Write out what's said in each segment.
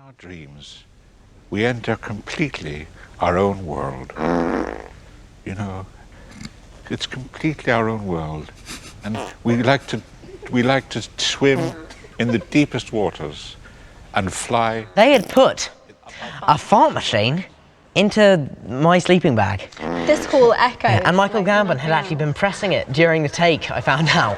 our dreams, we enter completely our own world. You know, it's completely our own world, and we like to swim in the deepest waters and fly. They had put a fart machine into my sleeping bag. This hall echoes. Yeah, and Michael Gambon had actually been pressing it during the take, I found out.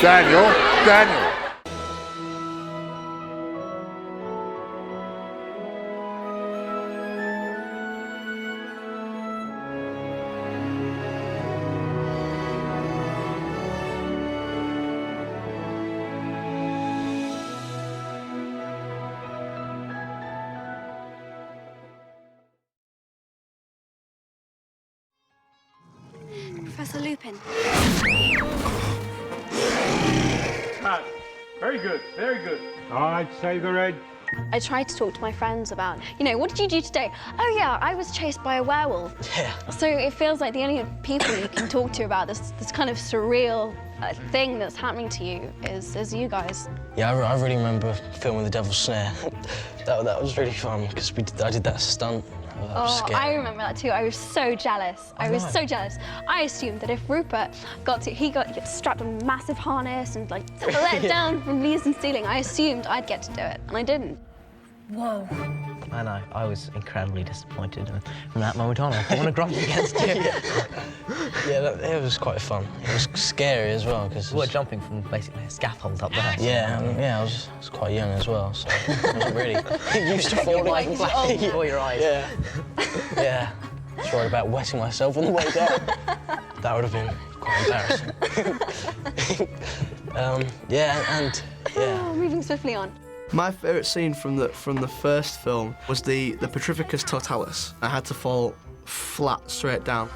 Daniel. Professor Lupin. Very good, very good. I'd say the red. I tried to talk to my friends about, what did you do today? Oh yeah, I was chased by a werewolf. Yeah. So it feels like the only people you can talk to about this kind of surreal thing that's happening to you is you guys. Yeah, I really remember filming The Devil's Snare. that was really fun because I did that stunt. That was scary. I remember that too. I was so jealous. I was so jealous. I assumed that if Rupert he got strapped on a massive harness and let down from leaves and ceiling, I assumed I'd get to do it, and I didn't. Whoa. I know, I was incredibly disappointed, and from that moment on, I didn't want to grumble against you. It was quite fun. It was scary as well because we were jumping from basically a scaffold up there. Yeah, I was quite young as well, so I wasn't really used to falling like flashing before your eyes. Yeah. I was worried about wetting myself on the way down. That would have been quite embarrassing. Moving swiftly on. My favourite scene from the first film was the Petrificus Totalis. I had to fall flat straight down.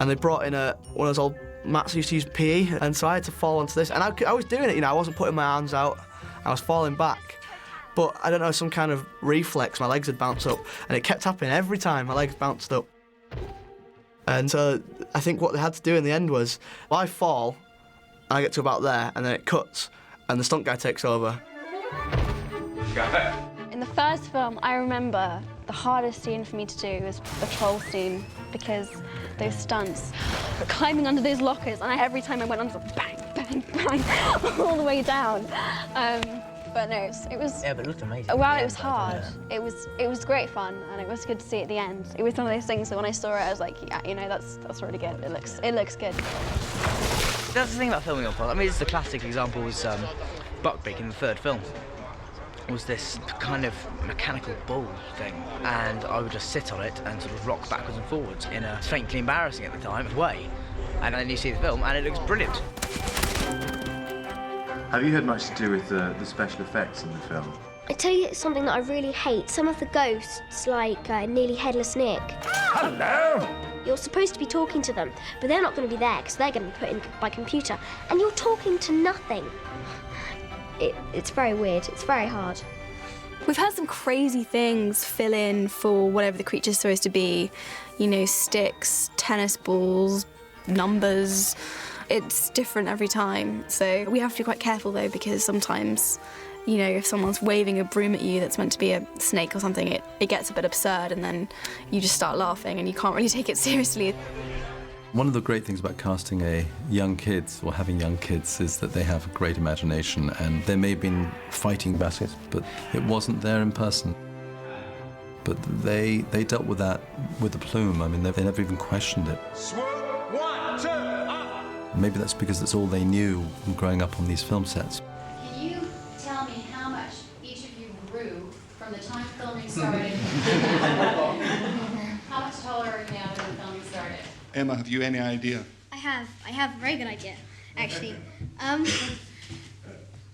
And they brought in one of those old mats used to use PE, and so I had to fall onto this. And I was doing it, I wasn't putting my arms out, I was falling back. But I don't know, some kind of reflex, my legs had bounced up, and it kept happening every time my legs bounced up. And so I think what they had to do in the end was, I fall, I get to about there, and then it cuts, and the stunt guy takes over. In the first film, I remember the hardest scene for me to do was the troll scene because those stunts, climbing under those lockers, and every time I went on, bang, bang, bang, all the way down. But no, it was. Yeah, but it looked amazing. Well, it was hard. Yeah. It was great fun, and it was good to see at the end. It was one of those things that when I saw it, I was like, yeah, that's really good. It looks good. That's the thing about filming on Pod. I mean, it's the classic example was Buckbeak in the third film. Was this kind of mechanical ball thing, and I would just sit on it and sort of rock backwards and forwards in a faintly embarrassing at the time way. And then you see the film, and it looks brilliant. Have you had much to do with the special effects in the film? I tell you something that I really hate. Some of the ghosts, like Nearly Headless Nick. Hello! You're supposed to be talking to them, but they're not going to be there because they're going to be put in by computer. And you're talking to nothing. It's very weird. It's very hard. We've had some crazy things fill in for whatever the creature's supposed to be. Sticks, tennis balls, numbers. It's different every time. So we have to be quite careful though, because sometimes, if someone's waving a broom at you that's meant to be a snake or something, it gets a bit absurd and then you just start laughing and you can't really take it seriously. One of the great things about casting young kids or having young kids is that they have a great imagination, and they may have been fighting battles, but it wasn't there in person. But they dealt with that with a plume. I mean, they never even questioned it. Swoop, 1, 2, up! Maybe that's because that's all they knew from growing up on these film sets. Can you tell me how much each of you grew from the time filming started? How much taller are you now than the filming started? Emma, have you any idea? I have a very good idea, actually.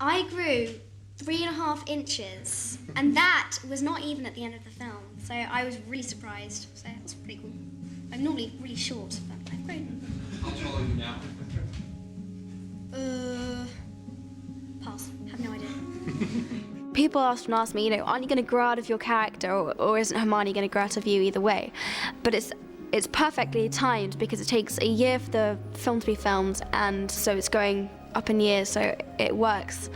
I grew 3.5 inches, and that was not even at the end of the film, so I was really surprised, so that was pretty cool. I'm normally really short, but I've grown. How tall are you now? Pass. Have no idea. People often ask me, you know, aren't you going to grow out of your character, or isn't Hermione going to grow out of you either way? But it's perfectly timed because it takes a year for the film to be filmed, and so it's going up in years, so it works.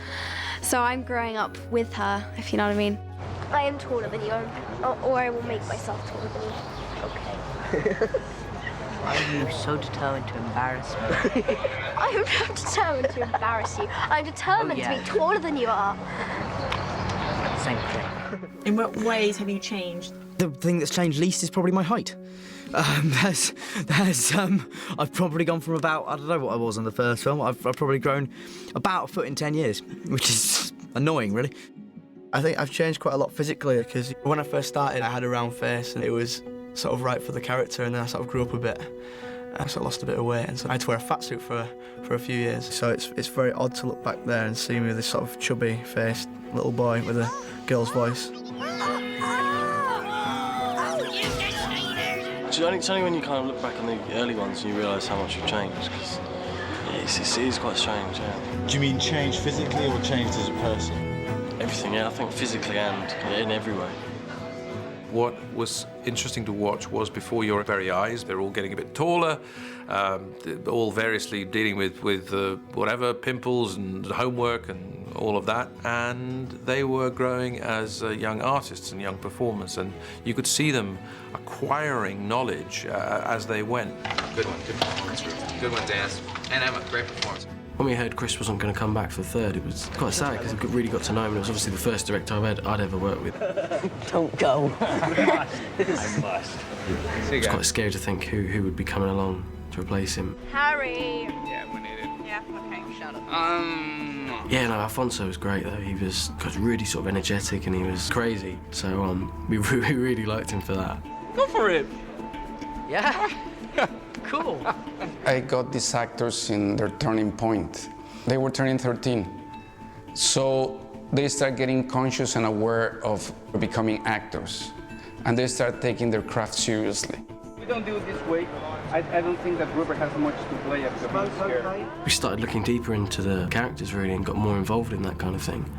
So I'm growing up with her, if you know what I mean. I am taller than you, or I will make myself taller than you. Okay. Why are you so determined to embarrass me? I am not determined to embarrass you. I'm determined to be taller than you are. Same thing. In what ways have you changed? The thing that's changed least is probably my height. I've probably gone from about, I don't know what I was in the first film, I've probably grown about a foot in 10 years, which is annoying, really. I think I've changed quite a lot physically, because when I first started, I had a round face and it was sort of right for the character, and then I sort of grew up a bit. I sort of lost a bit of weight, and so I had to wear a fat suit for a few years. So it's very odd to look back there and see me with this sort of chubby-faced little boy with a girl's voice. It's only when you kind of look back on the early ones and you realise how much you've changed, because it is quite strange, yeah. Do you mean changed physically or changed as a person? Everything, yeah, I think physically and in every way. What was interesting to watch was before your very eyes, they're all getting a bit taller, all variously dealing with whatever, pimples and homework and all of that, and they were growing as young artists and young performers, and you could see them acquiring knowledge as they went. Good one, good performance, Ruth. Good one, Dance. And Emma, great performance. When we heard Chris wasn't going to come back for the third, it was quite sad because we really got to know him. It was obviously the first director I'd ever worked with. Don't go. I must. It was quite scary to think who would be coming along to replace him. Harry! Yeah, we need it. Yeah, okay, shut up. Yeah, no, Alfonso was great though. He was really sort of energetic and he was crazy. So we really liked him for that. Go for it. Yeah. Cool. I got these actors in their turning point. They were turning 13. So they start getting conscious and aware of becoming actors. And they start taking their craft seriously. We don't do it this way. I don't think that Rupert has much to play at the We started looking deeper into the characters really and got more involved in that kind of thing.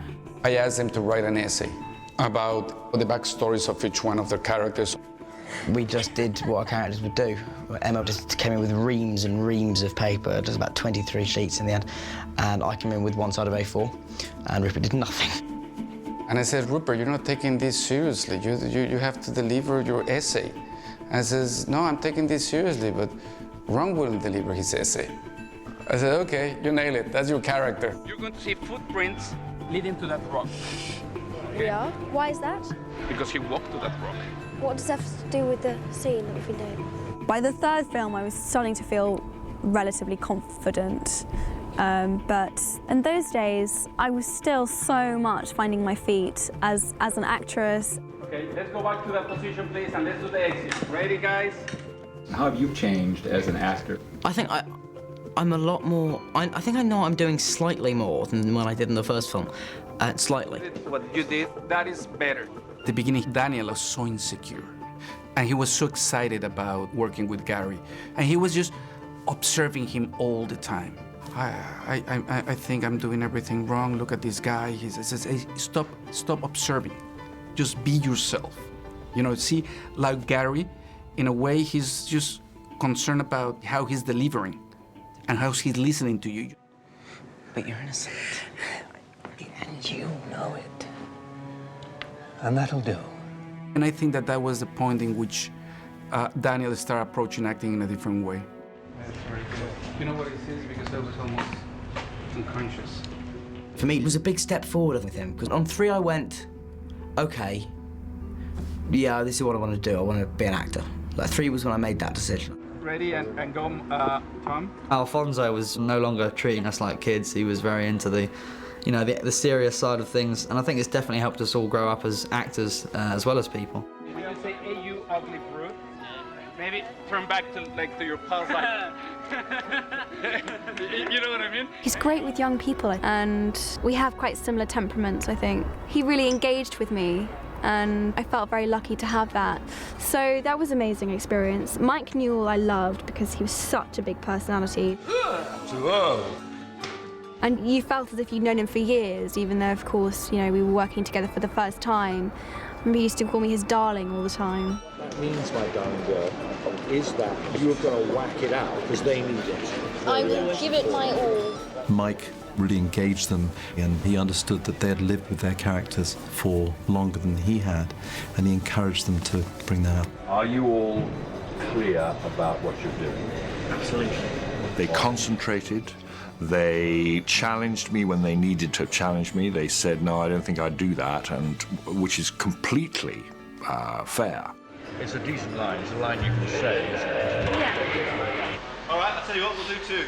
I asked them to write an essay about the backstories of each one of their characters. We just did what our characters would do. Emma just came in with reams and reams of paper, just about 23 sheets in the end, and I came in with one side of A4, and Rupert did nothing. And I said, Rupert, you're not taking this seriously. You have to deliver your essay. And he says, no, I'm taking this seriously, but Ron wouldn't deliver his essay. I said, okay, you nail it. That's your character. You're going to see footprints leading to that rock. Yeah? Why is that? Because he walked to that rock. What does that have to do with the scene that we've been doing? By the third film, I was starting to feel relatively confident. But in those days, I was still so much finding my feet as an actress. Okay, let's go back to that position, please, and let's do the exit. Ready, guys? How have you changed as an actor? I think I'm a lot more... I think I know what I'm doing slightly more than when I did in the first film. Slightly. What you did, that is better. At the beginning, Daniel was so insecure. And he was so excited about working with Gary. And he was just observing him all the time. I think I'm doing everything wrong. Look at this guy. He says, hey, stop observing. Just be yourself. You know, see, like Gary, in a way, he's just concerned about how he's delivering and how he's listening to you. But you're innocent. And you know it. And that'll do. And I think that was the point in which Daniel started approaching acting in a different way. That's very good. You know what it is? Because I was almost unconscious. For me, it was a big step forward with him, because on 3 I went, okay, yeah, this is what I want to do. I want to be an actor. Like 3 was when I made that decision. Ready and go, Tom. Alfonso was no longer treating us like kids. He was very into the serious side of things, and I think it's definitely helped us all grow up as actors as well as people. When you say, hey, you ugly brute, maybe turn back to your past life. You know what I mean? He's great with young people, and we have quite similar temperaments, I think. He really engaged with me, and I felt very lucky to have that. So that was an amazing experience. Mike Newell I loved because he was such a big personality. And you felt as if you'd known him for years, even though, of course, you know, we were working together for the first time. I remember he used to call me his darling all the time. What that means, my darling girl, is that you're going to whack it out because they need it. I will give it my all. Mike really engaged them, and he understood that they had lived with their characters for longer than he had, and he encouraged them to bring that up. Are you all clear about what you're doing? Absolutely. They concentrated. They challenged me when they needed to challenge me. They said, no, I don't think I'd do that, and which is completely fair. It's a decent line. It's a line you can say, isn't it? Yeah. All right, I'll tell you what, we'll do two.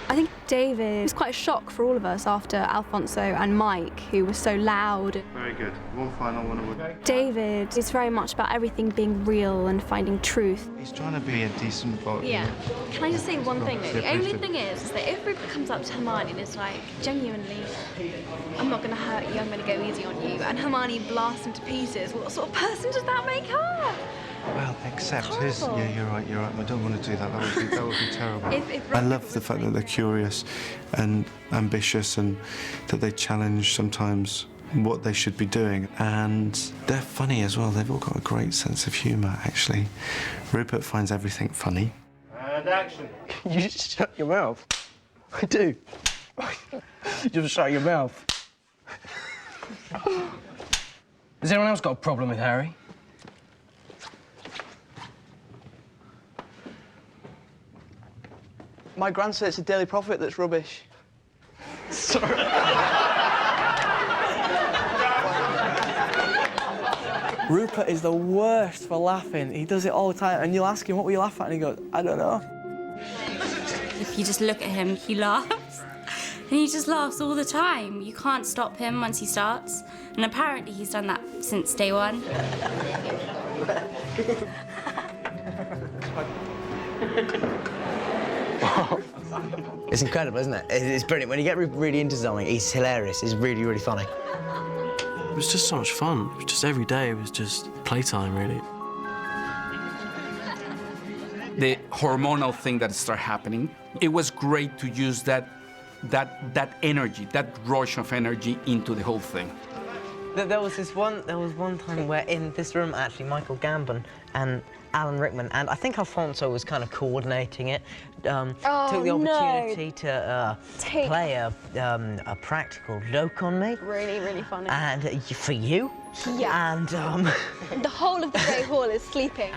I think David was quite a shock for all of us after Alfonso and Mike, who were so loud. Very good. One final one. David is very much about everything being real and finding truth. He's trying to be a decent boy. Yeah. Can I just say one thing, though? Yeah, The please only do. thing is that if Rupert comes up to Hermione and is like, genuinely, I'm not going to hurt you, I'm going to go easy on you, and Hermione blasts him to pieces, what sort of person does that make her? Well, except his. Horrible. Yeah, you're right. You're right. I don't want to do that. That would be terrible. If I love the fact that they're curious and ambitious, and that they challenge sometimes what they should be doing. And they're funny as well. They've all got a great sense of humour, actually. Rupert finds everything funny. And action. You just shut your mouth. I do. Just shut your mouth. Has anyone else got a problem with Harry? My gran said it's a Daily Prophet that's rubbish. Sorry. Rupert is the worst for laughing. He does it all the time, and you'll ask him, what were you laughing at? And he goes, I don't know. If you just look at him, he laughs. And he just laughs all the time. You can't stop him once he starts. And apparently he's done that since day one. It's incredible, isn't it? It's brilliant. When you get really into something, he's hilarious. He's really, really funny. It was just so much fun. It was just every day, it was just playtime, really. The hormonal thing that started happening, it was great to use that energy, that rush of energy into the whole thing. There was one time where in this room, actually, Michael Gambon and Alan Rickman, and I think Alfonso was kind of coordinating it, took the opportunity to play a practical joke on me. Really, really funny. And for you. Yeah. And The whole of the Grey Hall is sleeping.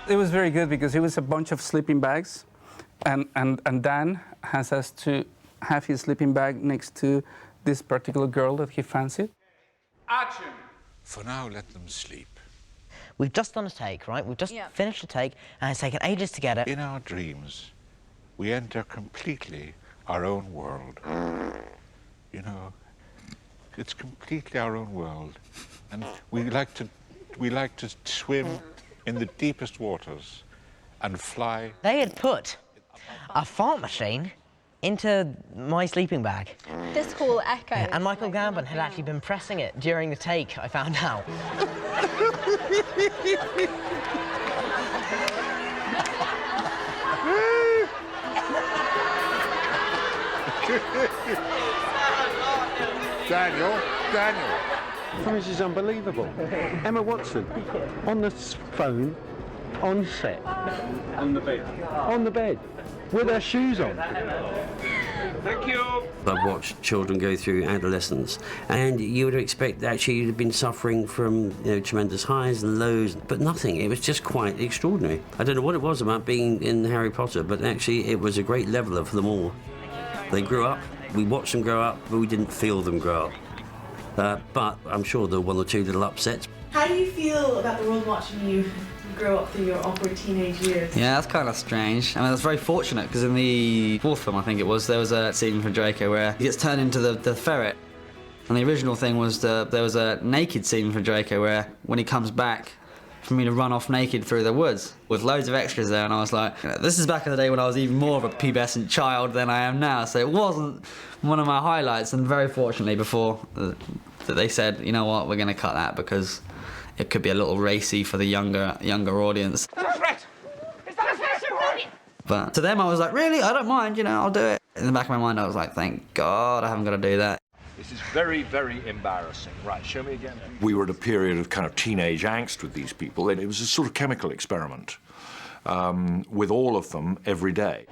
It was very good because it was a bunch of sleeping bags, and Dan has us to have his sleeping bag next to this particular girl that he fancied. Action! For now, let them sleep. we've just done a take, right? We've just finished a take, and it's taken ages to get it. In our dreams, we enter completely our own world. You know, it's completely our own world, and we like to swim in the deepest waters and fly. They had put a fart machine into my sleeping bag. This hall echoes. And Michael Gambon had actually been pressing it during the take, I found out. Daniel. This is unbelievable. Emma Watson, on the phone, on set. On the bed. On the bed, with her shoes on. Thank you. I've watched children go through adolescence, and you would expect that actually you'd have been suffering from tremendous highs and lows, but nothing. It was just quite extraordinary. I don't know what it was about being in Harry Potter, but actually it was a great leveller for them all. They grew up, we watched them grow up, but we didn't feel them grow up. But I'm sure there were one or two little upsets. How do you feel about the world watching you grow up through your awkward teenage years? Yeah, that's kind of strange. I mean, that's very fortunate, because in the fourth film, I think it was, there was a scene from Draco where he gets turned into the ferret. And the original thing was there was a naked scene from Draco where, when he comes back, for me to run off naked through the woods with loads of extras there, and I was like, this is back in the day when I was even more of a pubescent child than I am now, so it wasn't one of my highlights. And very fortunately, before that they said, you know what, we're going to cut that because it could be a little racy for the younger audience. That's right. Is that a special? But to them, I was like, really? I don't mind, I'll do it. in the back of my mind, I was like, thank God I haven't got to do that. This is very, very embarrassing. Right, show me again. We were at a period of kind of teenage angst with these people, and it was a sort of chemical experiment with all of them every day.